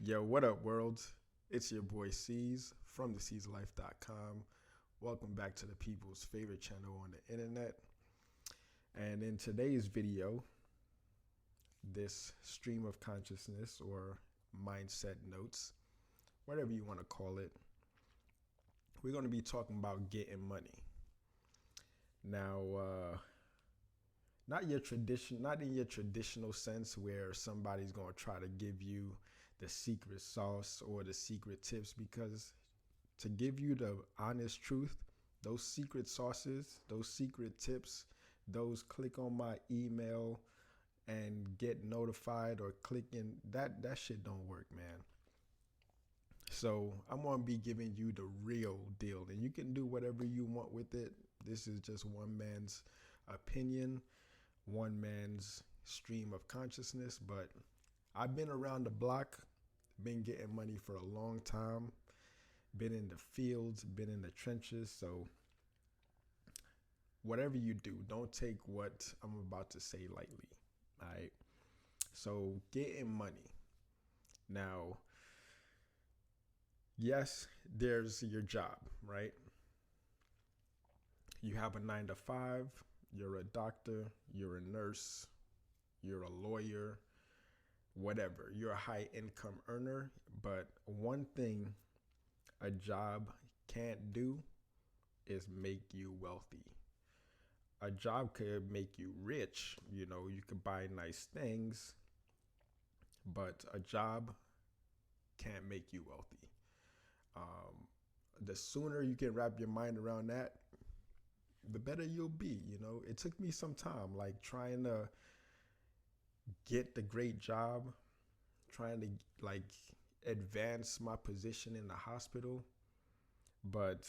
Yo, what up, world? It's your boy C's from theclife.com. Welcome back to the people's favorite channel on the internet. And in today's video, this stream of consciousness or mindset notes, whatever you want to call it, we're going to be talking about getting money. Now, not in your traditional sense where somebody's going to try to give you the secret sauce or the secret tips, because to give you the honest truth, those secret sauces, those secret tips, those click on my email and get notified or click in, that shit don't work, man. So I'm going to be giving you the real deal, and you can do whatever you want with it. This is just one man's opinion, one man's stream of consciousness, but I've been around the block, been getting money for a long time, been in the fields, been in the trenches. So whatever you do, don't take what I'm about to say lightly. All right. So getting money. Now, yes, there's your job, right? You have a 9 to 5, you're a doctor, you're a nurse, you're a lawyer, whatever. You're a high income earner, but one thing a job can't do is make you wealthy. A job could make you rich, you could buy nice things, but a job can't make you wealthy. The sooner you can wrap your mind around that, the better you'll be. It took me some time, like trying to get the great job, trying to like advance my position in the hospital. But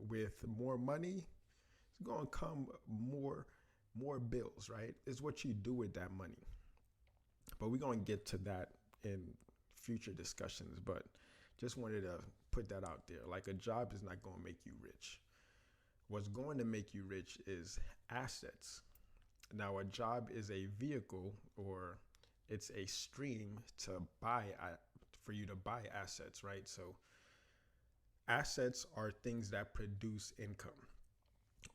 with more money, it's gonna come more bills, right? It's what you do with that money. But we're gonna get to that in future discussions. But just wanted to put that out there. Like, a job is not gonna make you rich. What's going to make you rich is assets. Now, a job is a vehicle, or it's a stream to buy, for you to buy assets, right? So assets are things that produce income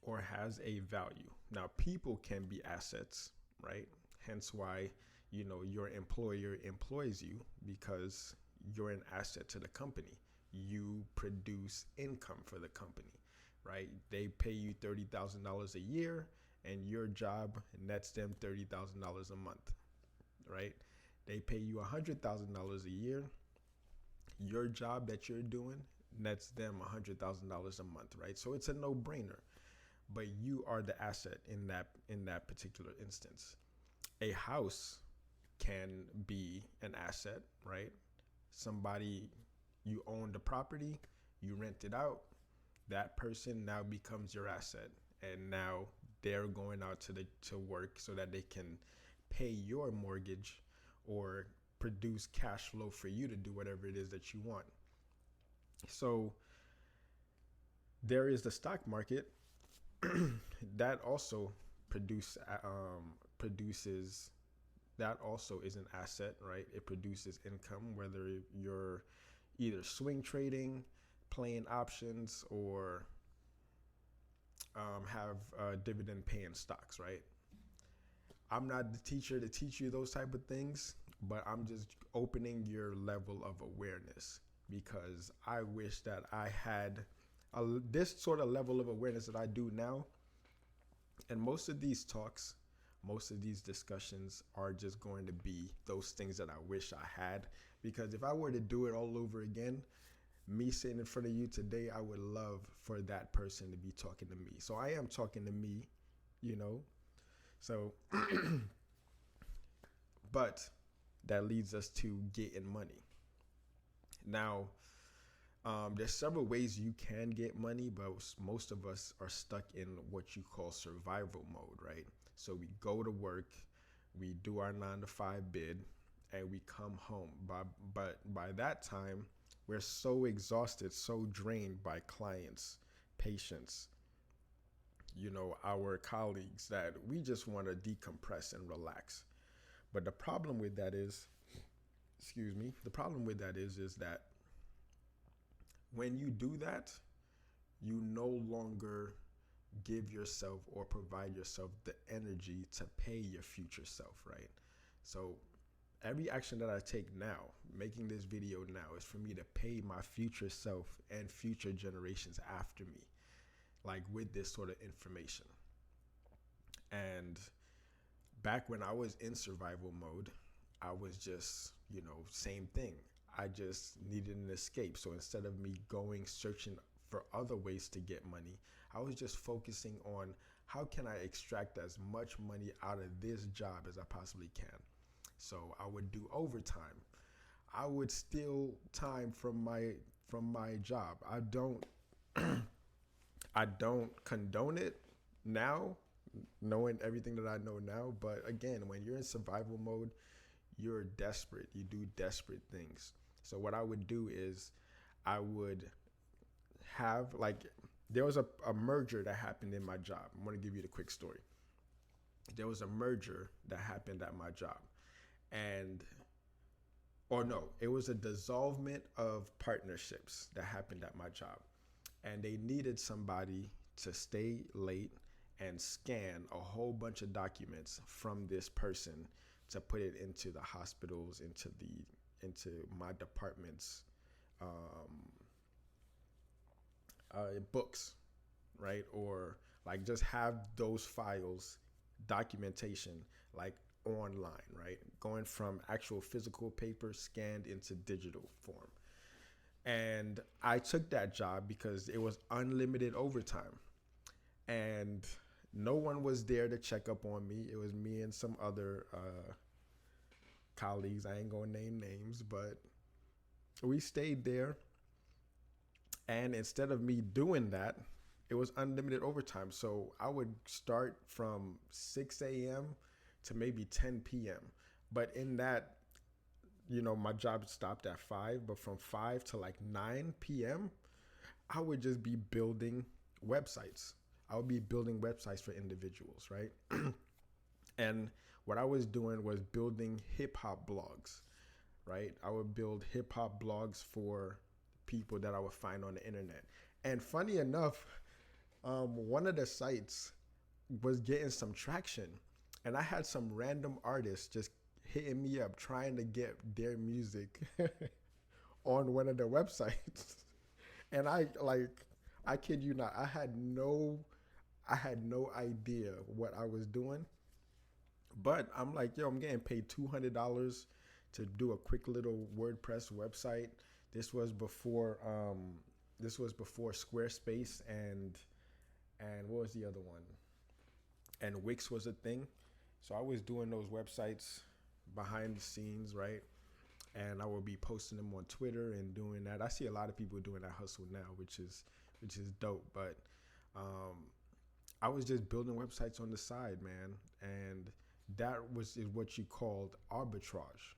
or has a value. Now, people can be assets, right? Hence why, your employer employs you, because you're an asset to the company. You produce income for the company, right? They pay you $30,000 a year, and your job nets them $30,000 a month, right? They pay you $100,000 a year. Your job that you're doing nets them $100,000 a month, right? So it's a no-brainer. But you are the asset in that particular instance. A house can be an asset, right? Somebody, you own the property, you rent it out, that person now becomes your asset, and now they're going out to work so that they can pay your mortgage or produce cash flow for you to do whatever it is that you want. So there is the stock market that also produces, that also is an asset, right? It produces income, whether you're either swing trading, playing options, or have dividend paying stocks, right? I'm not the teacher to teach you those type of things, but I'm just opening your level of awareness, because I wish that I had this sort of level of awareness that I do now. And most of these talks, most of these discussions are just going to be those things that I wish I had. Because if I were to do it all over again, me sitting in front of you today, I would love for that person to be talking to me. So I am talking to me, So, but that leads us to getting money. Now, there's several ways you can get money, but most of us are stuck in what you call survival mode, right? So we go to work, we do our 9 to 5 bid, and we come home. But by that time, we're so exhausted, so drained by clients, patients, our colleagues, that we just want to decompress and relax. But the problem with that is excuse me, the problem with that is that when you do that, you no longer give yourself or provide yourself the energy to pay your future self, right? So every action that I take now, making this video now, is for me to pay my future self and future generations after me, like with this sort of information. And back when I was in survival mode, I was just, same thing. I just needed an escape. So instead of me going searching for other ways to get money, I was just focusing on how can I extract as much money out of this job as I possibly can. So I would do overtime. I would steal time from my job. I don't condone it now, knowing everything that I know now. But again, when you're in survival mode, you're desperate. You do desperate things. So what I would do is I would have there was a merger that happened in my job. I'm going to give you the quick story. There was a merger that happened at my job. Or no, it was a dissolvement of partnerships that happened at my job. And they needed somebody to stay late and scan a whole bunch of documents from this person to put it into the hospitals, into my department's books, right? Or just have those files, documentation, online, right? Going from actual physical paper scanned into digital form. And I took that job because it was unlimited overtime. And no one was there to check up on me. It was me and some other colleagues. I ain't gonna name names, but we stayed there. And instead of me doing that, it was unlimited overtime. So I would start from 6 a.m. to maybe 10 p.m. But in that, my job stopped at 5, but from 5 to 9 p.m., I would just be building websites. I would be building websites for individuals, right? And what I was doing was building hip hop blogs, right? I would build hip hop blogs for people that I would find on the internet. And funny enough, one of the sites was getting some traction, and I had some random artists just hitting me up trying to get their music on one of the websites. And I kid you not, I had no idea what I was doing. But I'm like, yo, I'm getting paid $200 to do a quick little WordPress website. This was before Squarespace and what was the other one? And Wix was a thing. So I was doing those websites behind the scenes, right? And I would be posting them on Twitter and doing that. I see a lot of people doing that hustle now, which is dope. But I was just building websites on the side, man, and that is what you called arbitrage.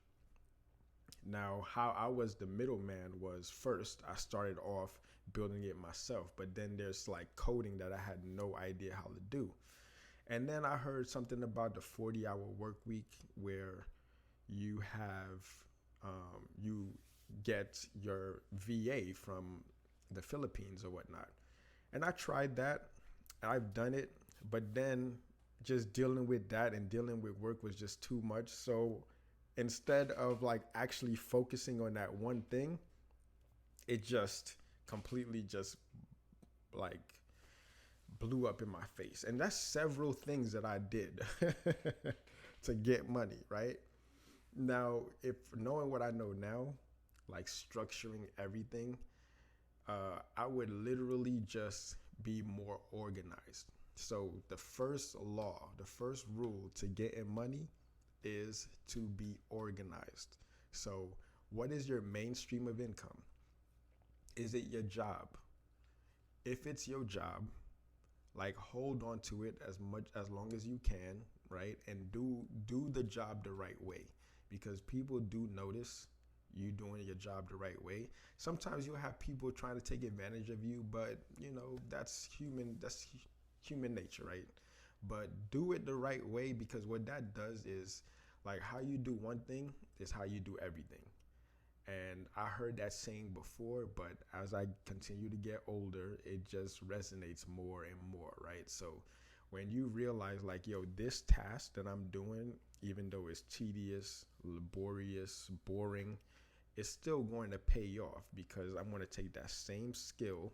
Now, how I was the middleman was, first I started off building it myself, but then there's coding that I had no idea how to do. And then I heard something about the 40-hour work week where you have you get your VA from the Philippines or whatnot. And I tried that. I've done it, but then just dealing with that and dealing with work was just too much. So instead of actually focusing on that one thing, it just completely just blew up in my face. And that's several things that I did to get money, right? Now, if knowing what I know now, structuring everything, I would literally just be more organized. So the first law, the first rule to getting money is to be organized. So what is your main stream of income? Is it your job? If it's your job, hold on to it as long as you can, right? And do the job the right way, because people do notice you doing your job the right way. Sometimes you'll have people trying to take advantage of you, but that's human nature, right? But do it the right way, because what that does is how you do one thing is how you do everything. And I heard that saying before, but as I continue to get older, it just resonates more and more, right? So when you realize, like, yo, this task that I'm doing, even though it's tedious, laborious, boring, it's still going to pay off because I'm going to take that same skill,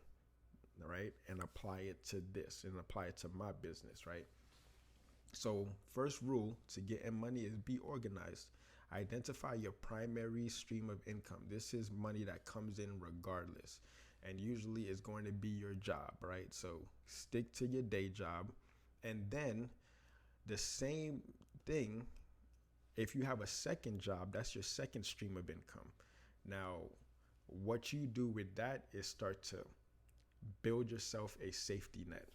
right, and apply it to this and apply it to my business, right? So, first rule to getting money is be organized. Identify your primary stream of income. This is money that comes in regardless. And usually it's going to be your job, right? So, stick to your day job. And then the same thing, if you have a second job, that's your second stream of income. Now, what you do with that is start to build yourself a safety net.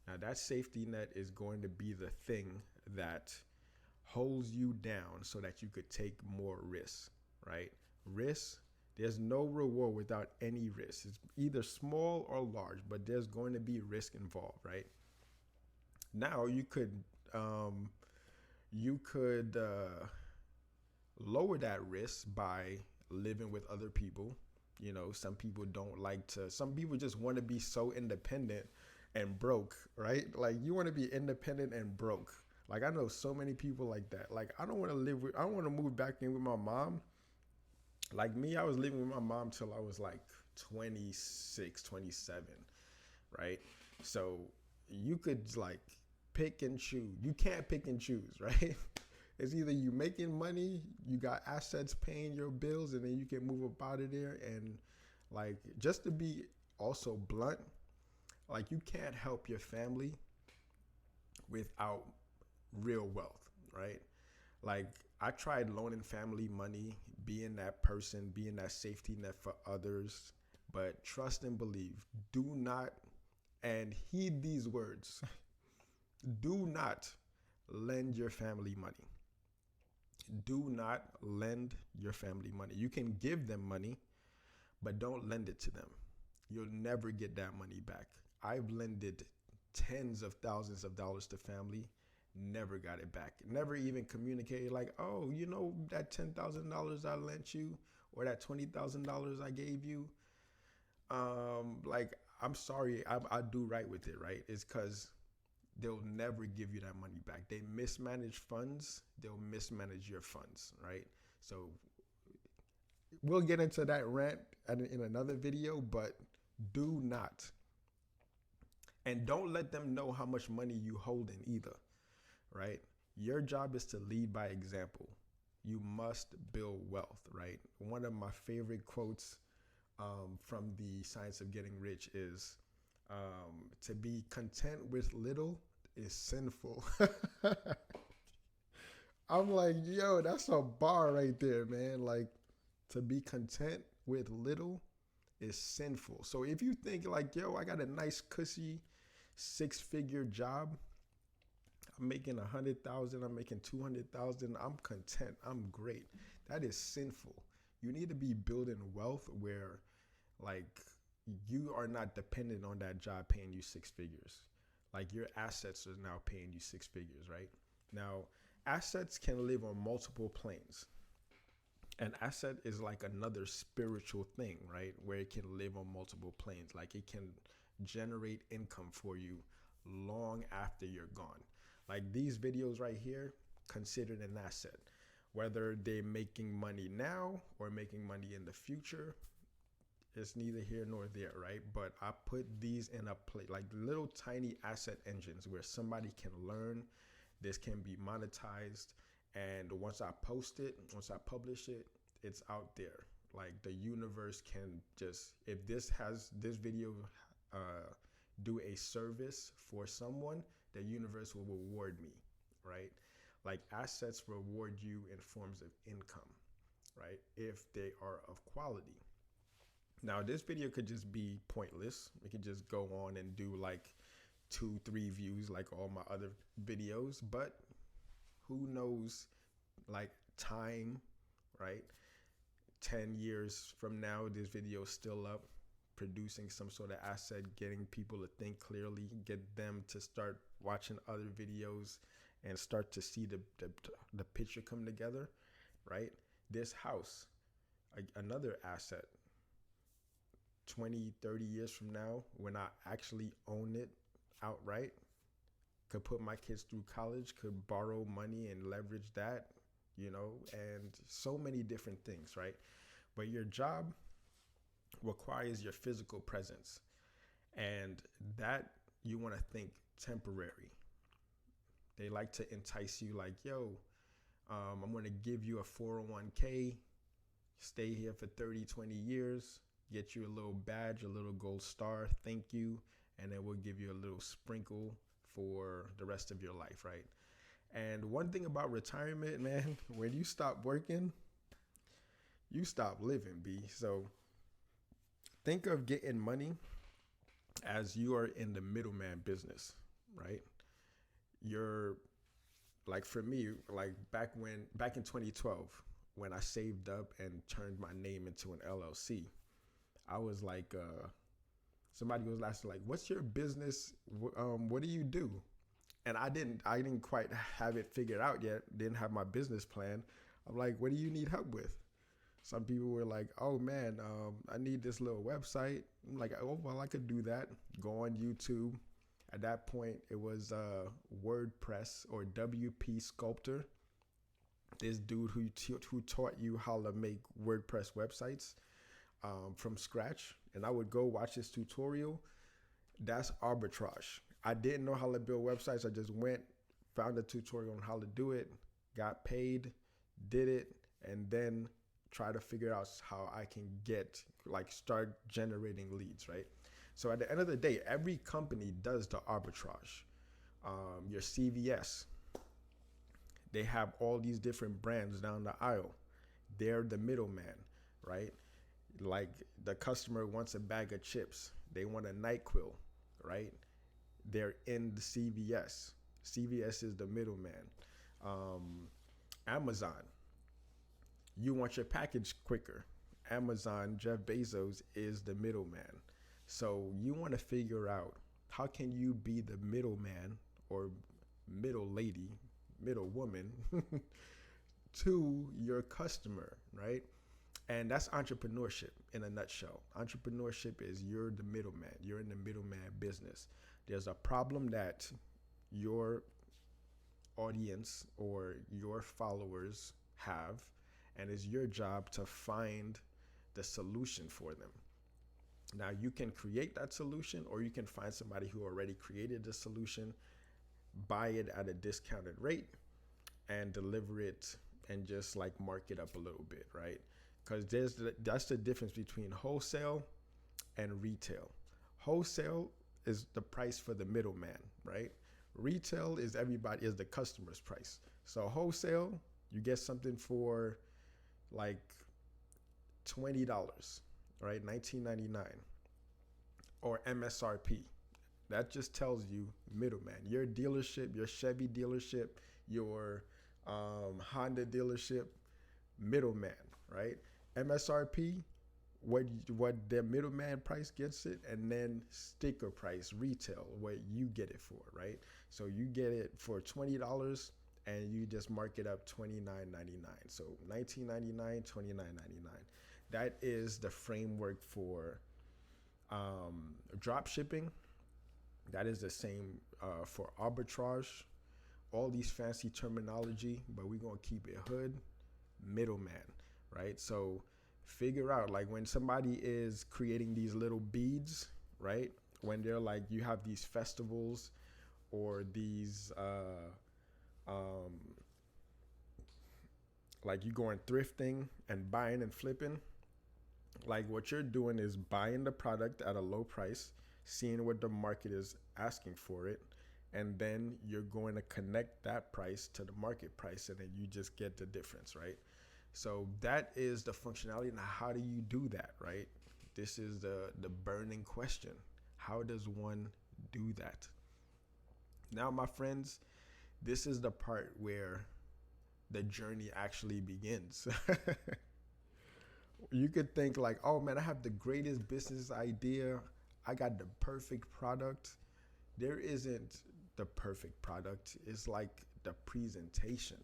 Now, that safety net is going to be the thing that holds you down so that you could take more risks, right? Risk, there's no reward without any risk. It's either small or large, but there's going to be risk involved, right? Now, you could lower that risk by living with other people. You know, some people don't like to, some people just want to be so independent and broke, right? Like, you want to be independent and broke. Like, I know so many people like that. Like, I don't want to move back in with my mom. Like me, I was living with my mom till I was like 26, 27, right? So you could like pick and choose. You can't pick and choose, right? It's either you making money, you got assets paying your bills, and then you can move up out of there. And like, just to be also blunt, like, you can't help your family without real wealth, right? Like, I tried loaning family money, being that person, being that safety net for others, but trust and believe, do not, and heed these words, do not lend your family money. Do not lend your family money. You can give them money, but don't lend it to them. You'll never get that money back. I've lended tens of thousands of dollars to family, never got it back. Never even communicated like, oh, you know, that $10,000 I lent you or that $20,000 I gave you. Like, I'm sorry, I do right with it, right? It's because they'll never give you that money back. They mismanage funds, they'll mismanage your funds, right? So we'll get into that rant in another video, but do not. And don't let them know how much money you hold in either, right? Your job is to lead by example. You must build wealth, right? One of my favorite quotes from the Science of Getting Rich is, to be content with little is sinful. I'm like, yo, that's a bar right there, man. Like, to be content with little is sinful. So if you think like, yo, I got a nice cushy 6-figure job, I'm making 100,000, I'm making 200,000, I'm content, I'm great. That is sinful. You need to be building wealth where, like, you are not dependent on that job paying you 6 figures. Like, your assets are now paying you 6 figures, right? Now, assets can live on multiple planes. An asset is like another spiritual thing, right? Where it can live on multiple planes. Like, it can generate income for you long after you're gone. Like, these videos right here, considered an asset. Whether they're making money now or making money in the future, it's neither here nor there, right? But I put these in a place, like little tiny asset engines where somebody can learn. This can be monetized. And once I post it, once I publish it, it's out there. Like, the universe can just, if this video do a service for someone, the universe will reward me, right? Like, assets reward you in forms of income, right? If they are of quality. Now, this video could just be pointless. We could just go on and do like 2-3 views like all my other videos, but who knows, like, time, right? 10 years from now, this video is still up, producing some sort of asset, getting people to think clearly, get them to start watching other videos and start to see the picture come together, right? This house, another asset 20, 30 years from now when I actually own it outright, could put my kids through college, could borrow money and leverage that, and so many different things, right? But your job requires your physical presence, and that you want to think temporary. They like to entice you like, yo, I'm going to give you a 401k, stay here for 30, 20 years, get you a little badge, a little gold star, thank you, and then we'll give you a little sprinkle for the rest of your life, right? And one thing about retirement, man, when you stop working, you stop living, B. So think of getting money as you are in the middleman business, right? You're like, for me, like back in 2012, when I saved up and turned my name into an LLC, I was like, somebody was asking like, "What's your business? What do you do?" And I didn't quite have it figured out yet. Didn't have my business plan. I'm like, "What do you need help with?" Some people were like, "Oh man, I need this little website." I'm like, "Oh well, I could do that." Go on YouTube. At that point, it was WordPress or WP Sculptor. This dude who taught you how to make WordPress websites from scratch, and I would go watch this tutorial. That's arbitrage. I didn't know how to build websites. I just went, found a tutorial on how to do it, got paid, did it, and then try to figure out how I can start generating leads, right? So at the end of the day, every company does the arbitrage. Your CVS, they have all these different brands down the aisle. They're the middleman, right? Like the customer wants a bag of chips. They want a NyQuil, right? They're in the CVS. CVS is the middleman. Amazon, you want your package quicker. Amazon, Jeff Bezos is the middleman. So you want to figure out how can you be the middleman or middle lady, middle woman to your customer, right? And that's entrepreneurship in a nutshell. Entrepreneurship is you're the middleman. You're in the middleman business. There's a problem that your audience or your followers have, and it's your job to find the solution for them. Now, you can create that solution, or you can find somebody who already created the solution, buy it at a discounted rate, and deliver it and just like mark it up a little bit, right? Because that's the difference between wholesale and retail. Wholesale is the price for the middleman, right? Retail is the customer's price. So wholesale, you get something for like $20, right? $19.99, or MSRP. That just tells you middleman. Your dealership, your Chevy dealership, your Honda dealership, middleman, right? MSRP, what the middleman price gets it, and then sticker price, retail, what you get it for, right? So you get it for $20 and you just mark it up $29.99. So $19.99, $29.99. That is the framework for drop shipping. That is the same for arbitrage. All these fancy terminology, but we're going to keep it hood, middleman, right? So figure out, like when somebody is creating these little beads, right? When they're like, you have these festivals or these, like you going thrifting and buying and flipping. Like what you're doing is buying the product at a low price, seeing what the market is asking for it, and then you're going to connect that price to the market price, and then you just get the difference, right? So that is the functionality. Now, how do you do that, right? This is the burning question. How does one do that? Now, my friends, this is the part where the journey actually begins. You could think like, oh man, I have the greatest business idea. I got the perfect product. There isn't the perfect product. It's like the presentation.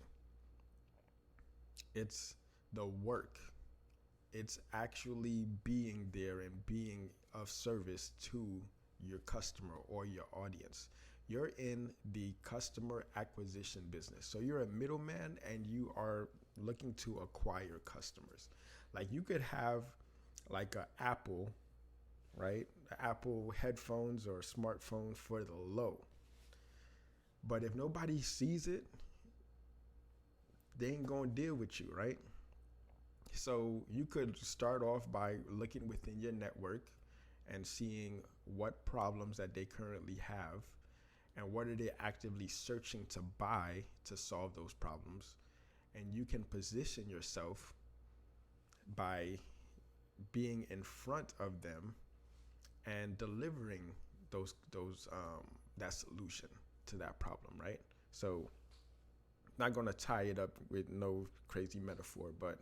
It's the work. It's actually being there and being of service to your customer or your audience. You're in the customer acquisition business. So you're a middleman and you are looking to acquire customers. Like you could have like a Apple, right? Apple headphones or smartphone for the low. But if nobody sees it, they ain't gonna deal with you, right? So you could start off by looking within your network and seeing what problems that they currently have and what are they actively searching to buy to solve those problems. And you can position yourself by being in front of them and delivering that solution to that problem, right? So not going to tie it up with no crazy metaphor, but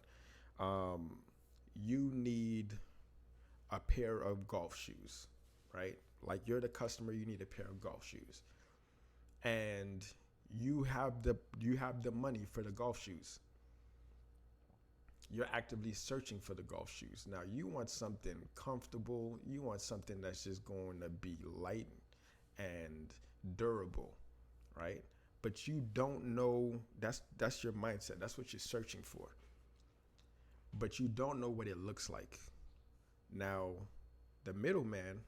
you need a pair of golf shoes, right? Like you're the customer, you need a pair of golf shoes, and you have the money for the golf shoes. You're actively searching for the golf shoes. Now you want something comfortable. You want something that's just going to be light and durable, right? But you don't know, that's your mindset. That's what you're searching for. But you don't know what it looks like. Now, the middleman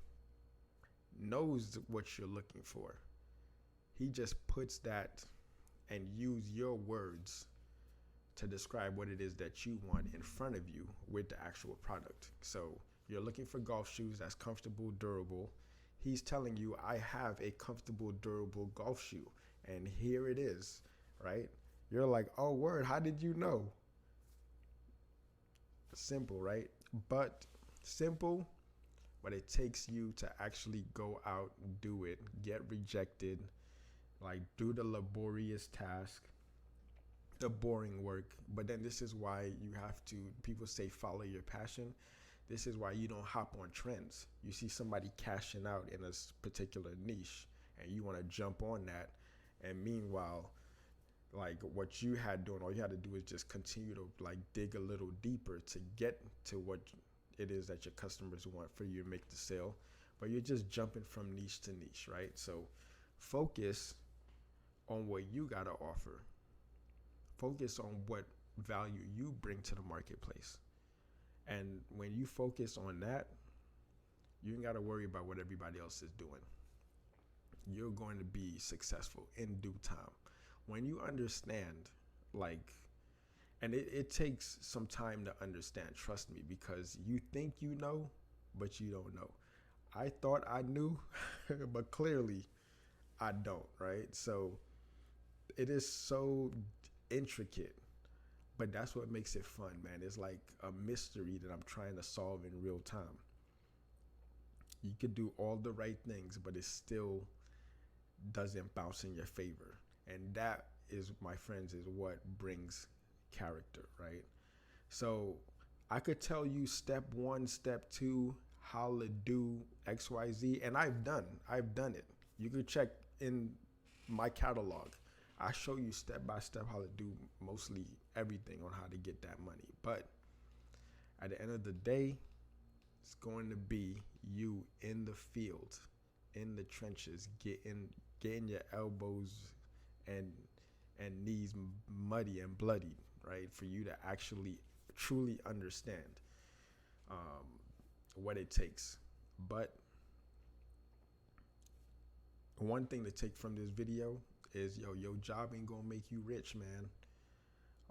knows what you're looking for. He just puts that and use your words to describe what it is that you want in front of you with the actual product. So you're looking for golf shoes that's comfortable, durable. He's telling you, I have a comfortable, durable golf shoe, and here it is, right? You're like, oh, word, how did you know? Simple, right? But simple, but it takes you to actually go out, do it, get rejected, like do the laborious task, the boring work. But then this is why you have to, people say follow your passion. This is why you don't hop on trends. You see somebody cashing out in a particular niche and you want to jump on that. And meanwhile, like what you had doing, all you had to do is just continue to like dig a little deeper to get to what it is that your customers want for you to make the sale. But you're just jumping from niche to niche, right? So focus on what you got to offer. Focus on what value you bring to the marketplace. And when you focus on that, you ain't got to worry about what everybody else is doing. You're going to be successful in due time. When you understand, like, and it takes some time to understand, trust me, because you think you know, but you don't know. I thought I knew, but clearly I don't, right? So it is so intricate, but that's what makes it fun, man. It's like a mystery that I'm trying to solve in real time. You could do all the right things, but it still doesn't bounce in your favor. And that is, my friends, is what brings character, right? So I could tell you step one, step two, how to do XYZ, and I've done it. You could check in my catalog. I show you step by step how to do mostly everything on how to get that money. But at the end of the day, it's going to be you in the field, in the trenches, getting your elbows and knees muddy and bloody, right? For you to actually truly understand what it takes. But one thing to take from this video is, your job ain't gonna make you rich, man.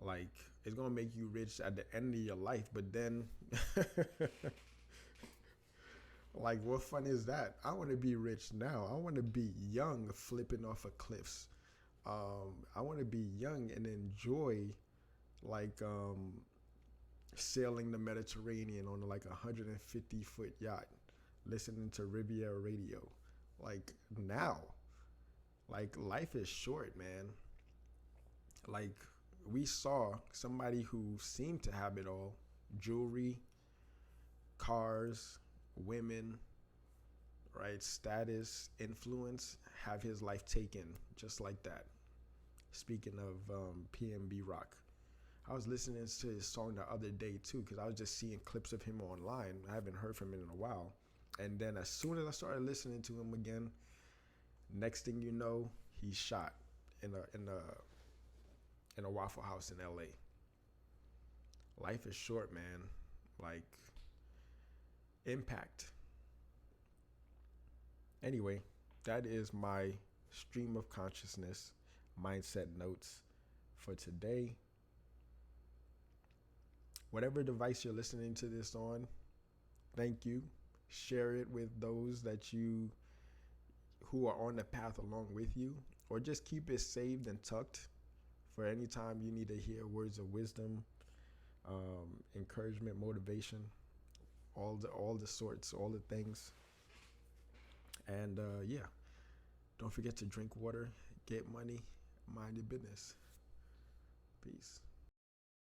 Like, it's gonna make you rich at the end of your life, but then like, what fun is that? I want to be rich now. I want to be young, flipping off of cliffs. I want to be young and enjoy, like, sailing the Mediterranean on like a 150-foot yacht, listening to Riviera radio. Like, now, like, life is short, man. Like, we saw somebody who seemed to have it all: jewelry, cars, women, right? Status, influence, have his life taken just like that. Speaking of PNB Rock, I was listening to his song the other day too, because I was just seeing clips of him online. I haven't heard from him in a while. And then as soon as I started listening to him again, next thing you know, he's shot in a Waffle House in LA. Life is short, man. Like, impact. Anyway, that is my stream of consciousness mindset notes for today. Whatever device you're listening to this on, thank you. Share it with those that you who are on the path along with you, or just keep it saved and tucked for any time you need to hear words of wisdom, encouragement, motivation, all the sorts, all the things. And yeah, don't forget to drink water, get money, mind your business. Peace.